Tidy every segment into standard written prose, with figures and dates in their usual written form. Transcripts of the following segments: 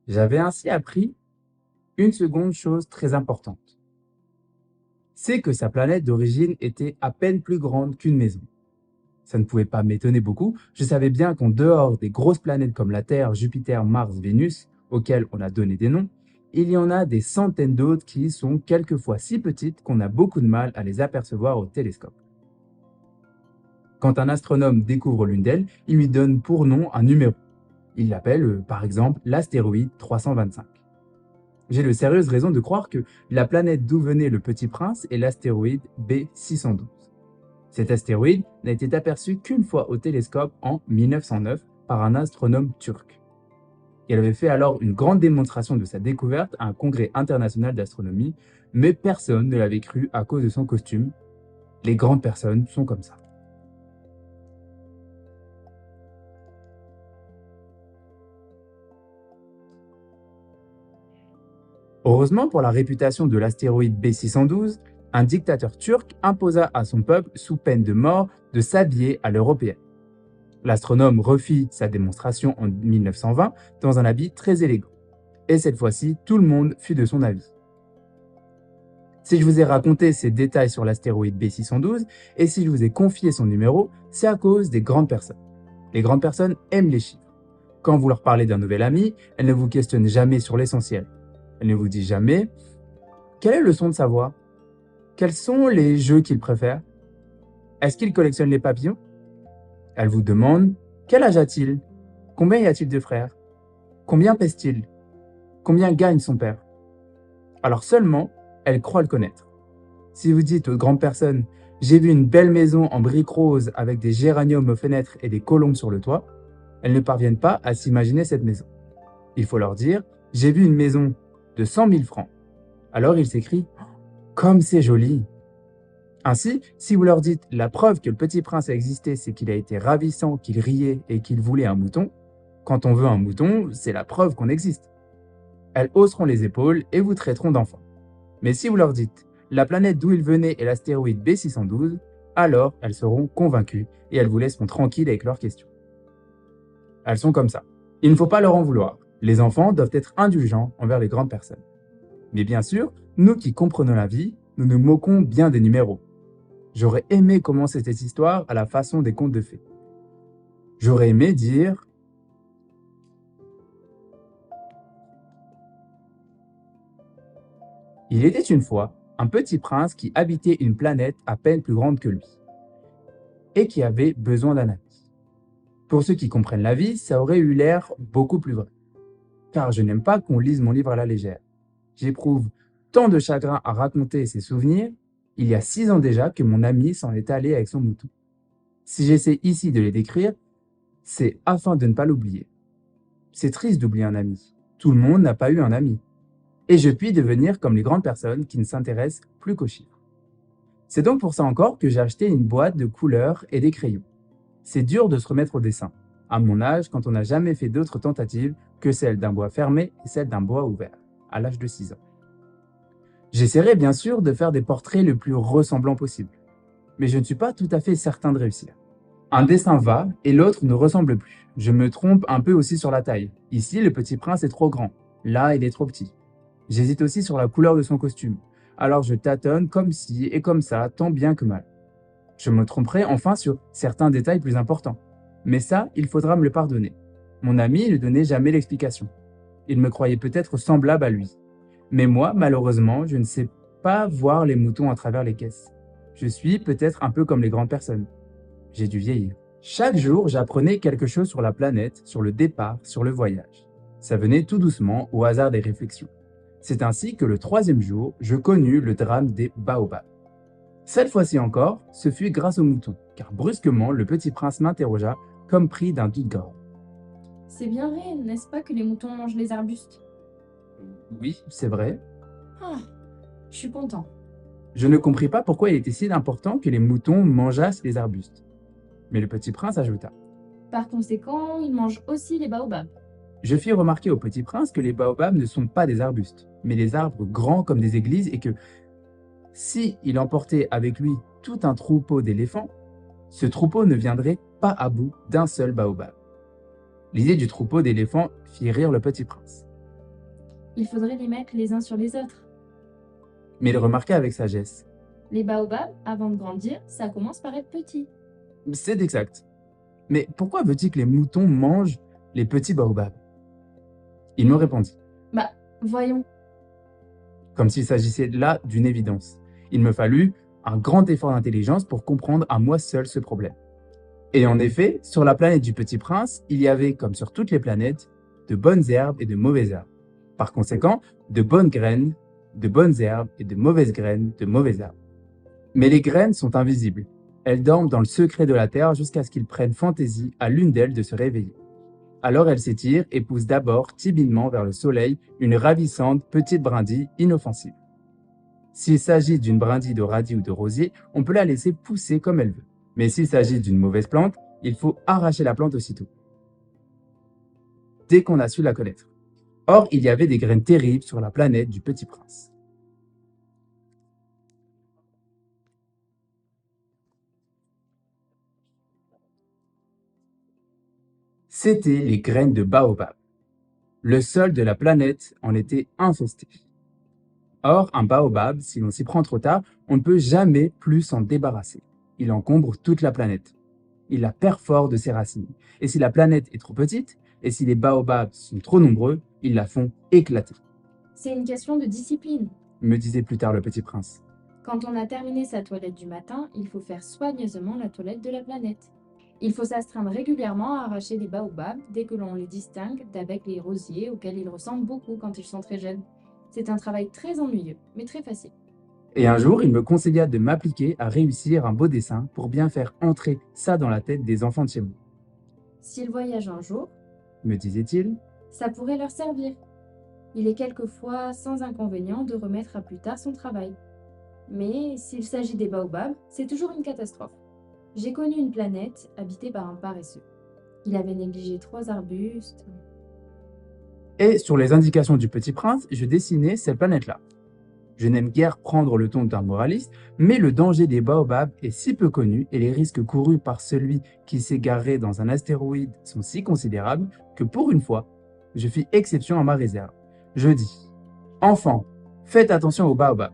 J'avais ainsi appris une seconde chose très importante. C'est que sa planète d'origine était à peine plus grande qu'une maison. Ça ne pouvait pas m'étonner beaucoup, je savais bien qu'en dehors des grosses planètes comme la Terre, Jupiter, Mars, Vénus, auxquelles on a donné des noms, il y en a des centaines d'autres qui sont quelquefois si petites qu'on a beaucoup de mal à les apercevoir au télescope. Quand un astronome découvre l'une d'elles, il lui donne pour nom un numéro. Il l'appelle par exemple l'astéroïde 325. J'ai de sérieuses raisons de croire que la planète d'où venait le Petit Prince est l'astéroïde B612. Cet astéroïde n'a été aperçu qu'une fois au télescope en 1909 par un astronome turc. Il avait fait alors une grande démonstration de sa découverte à un congrès international d'astronomie, mais personne ne l'avait cru à cause de son costume. Les grandes personnes sont comme ça. Heureusement pour la réputation de l'astéroïde B612, un dictateur turc imposa à son peuple, sous peine de mort, de s'habiller à l'européenne. L'astronome refit sa démonstration en 1920 dans un habit très élégant. Et cette fois-ci, tout le monde fut de son avis. Si je vous ai raconté ces détails sur l'astéroïde B612 et si je vous ai confié son numéro, c'est à cause des grandes personnes. Les grandes personnes aiment les chiffres. Quand vous leur parlez d'un nouvel ami, elles ne vous questionnent jamais sur l'essentiel. Elles ne vous disent jamais quel est le son de sa voix, quels sont les jeux qu'il préfère, est-ce qu'il collectionne les papillons. Elles vous demandent quel âge a-t-il, combien y a-t-il de frères, combien pèse-t-il, combien gagne son père. Alors seulement, elles croient le connaître. Si vous dites aux grandes personnes « J'ai vu une belle maison en briques roses avec des géraniums aux fenêtres et des colombes sur le toit », elles ne parviennent pas à s'imaginer cette maison. Il faut leur dire « J'ai vu une maison de 100 000 francs ». Alors ils s'écrient « Comme c'est joli !» Ainsi, si vous leur dites « La preuve que le petit prince a existé, c'est qu'il a été ravissant, qu'il riait et qu'il voulait un mouton », quand on veut un mouton, c'est la preuve qu'on existe. Elles hausseront les épaules et vous traiteront d'enfant. Mais si vous leur dites « La planète d'où il venait est l'astéroïde B612 », alors elles seront convaincues et elles vous laisseront tranquille avec leurs questions. Elles sont comme ça. Il ne faut pas leur en vouloir. Les enfants doivent être indulgents envers les grandes personnes. Mais bien sûr, nous qui comprenons la vie, nous nous moquons bien des numéros. J'aurais aimé commencer cette histoire à la façon des contes de fées. J'aurais aimé dire « Il était une fois un petit prince qui habitait une planète à peine plus grande que lui et qui avait besoin d'un ami. » Pour ceux qui comprennent la vie, ça aurait eu l'air beaucoup plus vrai. Car je n'aime pas qu'on lise mon livre à la légère. J'éprouve tant de chagrin à raconter ses souvenirs, il y a 6 ans déjà que mon ami s'en est allé avec son mouton. Si j'essaie ici de les décrire, c'est afin de ne pas l'oublier. C'est triste d'oublier un ami. Tout le monde n'a pas eu un ami. Et je puis devenir comme les grandes personnes qui ne s'intéressent plus qu'aux chiffres. C'est donc pour ça encore que j'ai acheté une boîte de couleurs et des crayons. C'est dur de se remettre au dessin, à mon âge, quand on n'a jamais fait d'autres tentatives que celle d'un bois fermé et celle d'un bois ouvert, à l'âge de 6 ans. J'essaierai bien sûr de faire des portraits le plus ressemblants possible, mais je ne suis pas tout à fait certain de réussir. Un dessin va et l'autre ne ressemble plus. Je me trompe un peu aussi sur la taille. Ici, le petit prince est trop grand. Là, il est trop petit. J'hésite aussi sur la couleur de son costume. Alors je tâtonne comme ci et comme ça, tant bien que mal. Je me tromperai enfin sur certains détails plus importants. Mais ça, il faudra me le pardonner. Mon ami ne donnait jamais l'explication. Il me croyait peut-être semblable à lui. Mais moi, malheureusement, je ne sais pas voir les moutons à travers les caisses. Je suis peut-être un peu comme les grandes personnes. J'ai dû vieillir. Chaque jour, j'apprenais quelque chose sur la planète, sur le départ, sur le voyage. Ça venait tout doucement, au hasard des réflexions. C'est ainsi que le 3e jour, je connus le drame des baobabs. Cette fois-ci encore, ce fut grâce aux moutons, car brusquement, le petit prince m'interrogea, comme pris d'un doute grave. C'est bien vrai, n'est-ce pas, que les moutons mangent les arbustes? Oui, c'est vrai. Ah, je suis content. Je ne compris pas pourquoi il était si important que les moutons mangeassent les arbustes. Mais le petit prince ajouta. Par conséquent, ils mangent aussi les baobabs. Je fis remarquer au petit prince que les baobabs ne sont pas des arbustes, mais des arbres grands comme des églises et que, si il emportait avec lui tout un troupeau d'éléphants, ce troupeau ne viendrait pas à bout d'un seul baobab. L'idée du troupeau d'éléphants fit rire le petit prince. Il faudrait les mettre les uns sur les autres. Mais il remarqua avec sagesse. Les baobabs, avant de grandir, ça commence par être petit. C'est exact. Mais pourquoi veut-il que les moutons mangent les petits baobabs? Il me répondit, Bah, voyons. comme s'il s'agissait là d'une évidence. Il me fallut un grand effort d'intelligence pour comprendre à moi seul ce problème. Et en effet, sur la planète du Petit Prince, il y avait, comme sur toutes les planètes, de bonnes herbes et de mauvaises herbes. Par conséquent, de bonnes graines, de bonnes herbes et de mauvaises graines, de mauvaises herbes. Mais les graines sont invisibles. Elles dorment dans le secret de la terre jusqu'à ce qu'il prenne fantaisie à l'une d'elles de se réveiller. Alors elles s'étirent et poussent d'abord timidement vers le soleil une ravissante petite brindille inoffensive. S'il s'agit d'une brindille de radis ou de rosier, on peut la laisser pousser comme elle veut. Mais s'il s'agit d'une mauvaise plante, il faut arracher la plante aussitôt, dès qu'on a su la connaître. Or, il y avait des graines terribles sur la planète du Petit Prince. C'étaient les graines de baobab. Le sol de la planète en était infesté. Or, un baobab, si l'on s'y prend trop tard, on ne peut jamais plus s'en débarrasser. Il encombre toute la planète. Il la perfore de ses racines. Et si la planète est trop petite, et si les baobabs sont trop nombreux, ils la font éclater, C'est une question de discipline. me disait plus tard le Petit Prince. Quand on a terminé sa toilette du matin, il faut faire soigneusement la toilette de la planète. Il faut s'astreindre régulièrement à arracher les baobabs dès que l'on les distingue d'avec les rosiers auxquels ils ressemblent beaucoup quand ils sont très jeunes. C'est un travail très ennuyeux, mais très facile. Et un jour, il me conseilla de m'appliquer à réussir un beau dessin pour bien faire entrer ça dans la tête des enfants de chez moi, S'ils voyagent un jour, me disait-il. ça pourrait leur servir. Il est quelquefois sans inconvénient de remettre à plus tard son travail. Mais s'il s'agit des baobabs, c'est toujours une catastrophe. J'ai connu une planète habitée par un paresseux. Il avait négligé 3 arbustes. Et sur les indications du Petit Prince, je dessinais cette planète-là. Je n'aime guère prendre le ton d'un moraliste, mais le danger des baobabs est si peu connu et les risques courus par celui qui s'égarerait dans un astéroïde sont si considérables que pour une fois, je fis exception à ma réserve. Je dis, enfants, faites attention aux baobabs.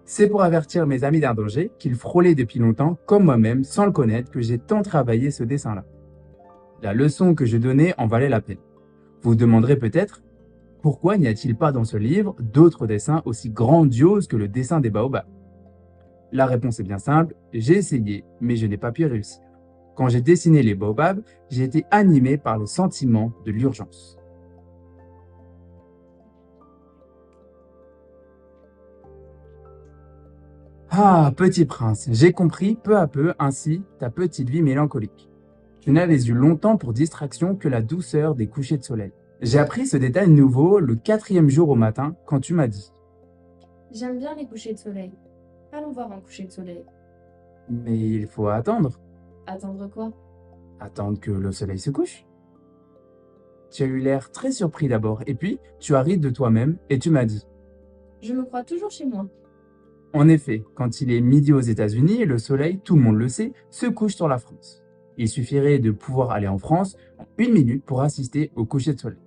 C'est pour avertir mes amis d'un danger qu'ils frôlaient depuis longtemps, comme moi-même, sans le connaître, que j'ai tant travaillé ce dessin-là. La leçon que je donnais en valait la peine. Vous vous demanderez peut-être, pourquoi n'y a-t-il pas dans ce livre d'autres dessins aussi grandioses que le dessin des baobabs? La réponse est bien simple, j'ai essayé, mais je n'ai pas pu réussir. Quand j'ai dessiné les baobabs, j'ai été animé par le sentiment de l'urgence. Ah, petit prince, j'ai compris peu à peu ainsi ta petite vie mélancolique. Tu n'avais eu longtemps pour distraction que la douceur des couchers de soleil. J'ai appris ce détail nouveau le 4e jour au matin quand tu m'as dit. J'aime bien les couchers de soleil. Allons voir un coucher de soleil. Mais il faut attendre. Attendre quoi? Attendre que le soleil se couche. Tu as eu l'air très surpris d'abord, et puis tu as ri de toi-même et tu m'as dit. Je me crois toujours chez moi. En effet, quand il est midi aux États-Unis, le soleil, tout le monde le sait, se couche sur la France. Il suffirait de pouvoir aller en France en 1 minute pour assister au coucher de soleil.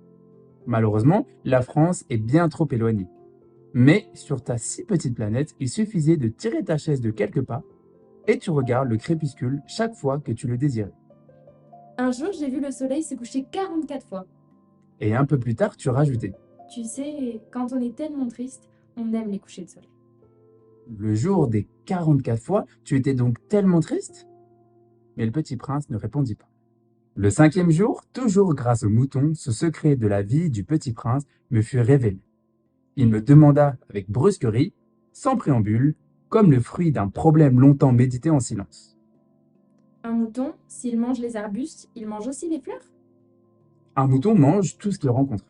Malheureusement, la France est bien trop éloignée. Mais sur ta si petite planète, il suffisait de tirer ta chaise de quelques pas et tu regardes le crépuscule chaque fois que tu le désirais. Un jour, j'ai vu le soleil se coucher 44 fois. Et un peu plus tard, tu rajoutais. Tu sais, quand on est tellement triste, on aime les couchers de soleil. Le jour des 44 fois, tu étais donc tellement triste? Mais le petit prince ne répondit pas. Le 5e jour, toujours grâce au mouton, ce secret de la vie du petit prince me fut révélé. Il me demanda avec brusquerie, sans préambule, comme le fruit d'un problème longtemps médité en silence. Un mouton, s'il mange les arbustes, il mange aussi les fleurs? Un mouton mange tout ce qu'il rencontre.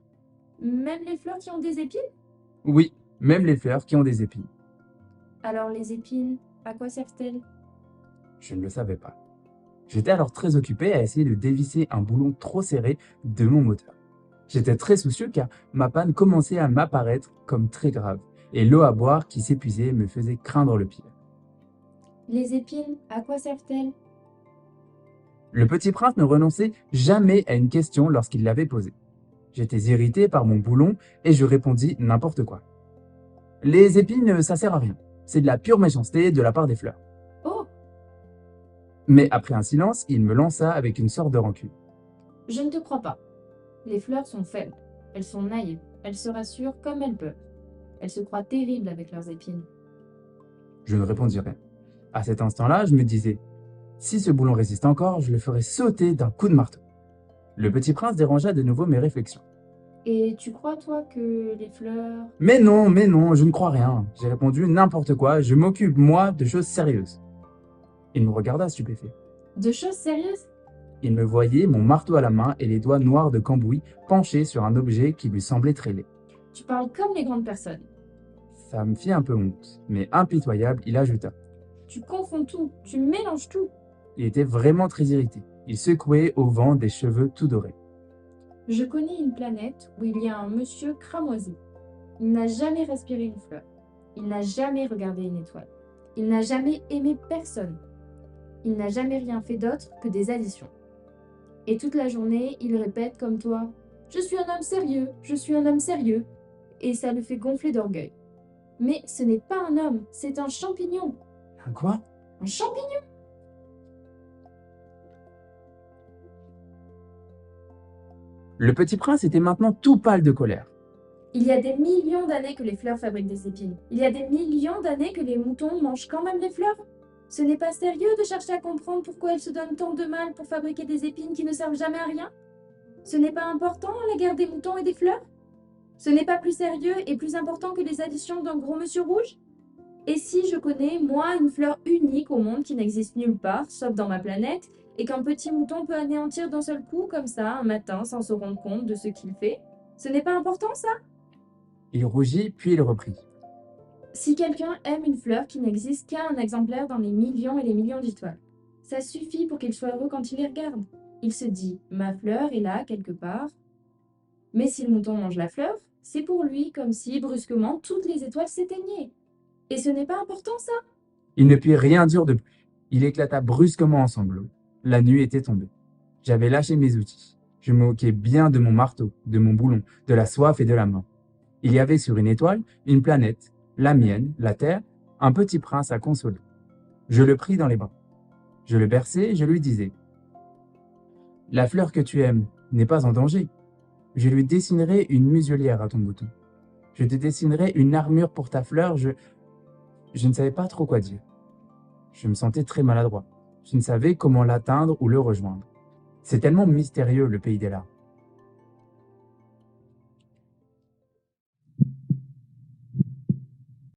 Même les fleurs qui ont des épines? Oui, même les fleurs qui ont des épines. Alors les épines, à quoi servent-elles? Je ne le savais pas. J'étais alors très occupé à essayer de dévisser un boulon trop serré de mon moteur. J'étais très soucieux car ma panne commençait à m'apparaître comme très grave et l'eau à boire qui s'épuisait me faisait craindre le pire. Les épines, à quoi servent-elles? Le petit prince ne renonçait jamais à une question lorsqu'il l'avait posée. J'étais irrité par mon boulon et je répondis n'importe quoi. Les épines, ça sert à rien. C'est de la pure méchanceté de la part des fleurs. Oh, Mais après un silence, il me lança avec une sorte de rancune. je ne te crois pas. Les fleurs sont faibles. Elles sont naïves. Elles se rassurent comme elles peuvent. Elles se croient terribles avec leurs épines. Je ne répondis rien. À cet instant-là, je me disais, si ce boulon résiste encore, je le ferai sauter d'un coup de marteau. Le petit prince dérangea de nouveau mes réflexions. Et tu crois, toi, que les fleurs... Mais non, je ne crois rien. J'ai répondu n'importe quoi, je m'occupe, moi, de choses sérieuses. Il me regarda stupéfait. De choses sérieuses? Il me voyait, mon marteau à la main et les doigts noirs de cambouis penchés sur un objet qui lui semblait très laid. Tu parles comme les grandes personnes. Ça me fit un peu honte, mais impitoyable, il ajouta. Tu confonds tout. Tu mélanges tout. Il était vraiment très irrité. Il secouait au vent des cheveux tout dorés. Je connais une planète où il y a un monsieur cramoisi. Il n'a jamais respiré une fleur. Il n'a jamais regardé une étoile. Il n'a jamais aimé personne. Il n'a jamais rien fait d'autre que des additions. Et toute la journée, il répète comme toi, « Je suis un homme sérieux, je suis un homme sérieux. » Et ça le fait gonfler d'orgueil. Mais ce n'est pas un homme, c'est un champignon. Un quoi? Un champignon? Le petit prince était maintenant tout pâle de colère. Il y a des millions d'années que les fleurs fabriquent des épines. Il y a des millions d'années que les moutons mangent quand même les fleurs. Ce n'est pas sérieux de chercher à comprendre pourquoi elles se donnent tant de mal pour fabriquer des épines qui ne servent jamais à rien. Ce n'est pas important, la guerre des moutons et des fleurs? Ce n'est pas plus sérieux et plus important que les additions d'un gros monsieur rouge? Et si je connais, moi, une fleur unique au monde qui n'existe nulle part, sauf dans ma planète, et qu'un petit mouton peut anéantir d'un seul coup, comme ça, un matin, sans se rendre compte de ce qu'il fait, ce n'est pas important, ça? Il rougit, puis il reprit. Si quelqu'un aime une fleur qui n'existe qu'un exemplaire dans les millions et les millions d'étoiles, ça suffit pour qu'il soit heureux quand il les regarde. Il se dit, ma fleur est là, quelque part. Mais si le mouton mange la fleur, c'est pour lui comme si, brusquement, toutes les étoiles s'éteignaient. Et ce n'est pas important, ça? Il ne put rien dire de plus. Il éclata brusquement en sanglots. La nuit était tombée. J'avais lâché mes outils. Je me moquais bien de mon marteau, de mon boulon, de la soif et de la mort. Il y avait sur une étoile une planète, la mienne, la Terre, un petit prince à consoler. Je le pris dans les bras. Je le berçai et je lui disais, « La fleur que tu aimes n'est pas en danger. Je lui dessinerai une muselière à ton bouton. Je te dessinerai une armure pour ta fleur. Je ne savais pas trop quoi dire. Je me sentais très maladroit. Je ne savais comment l'atteindre ou le rejoindre. C'est tellement mystérieux, le pays des larmes.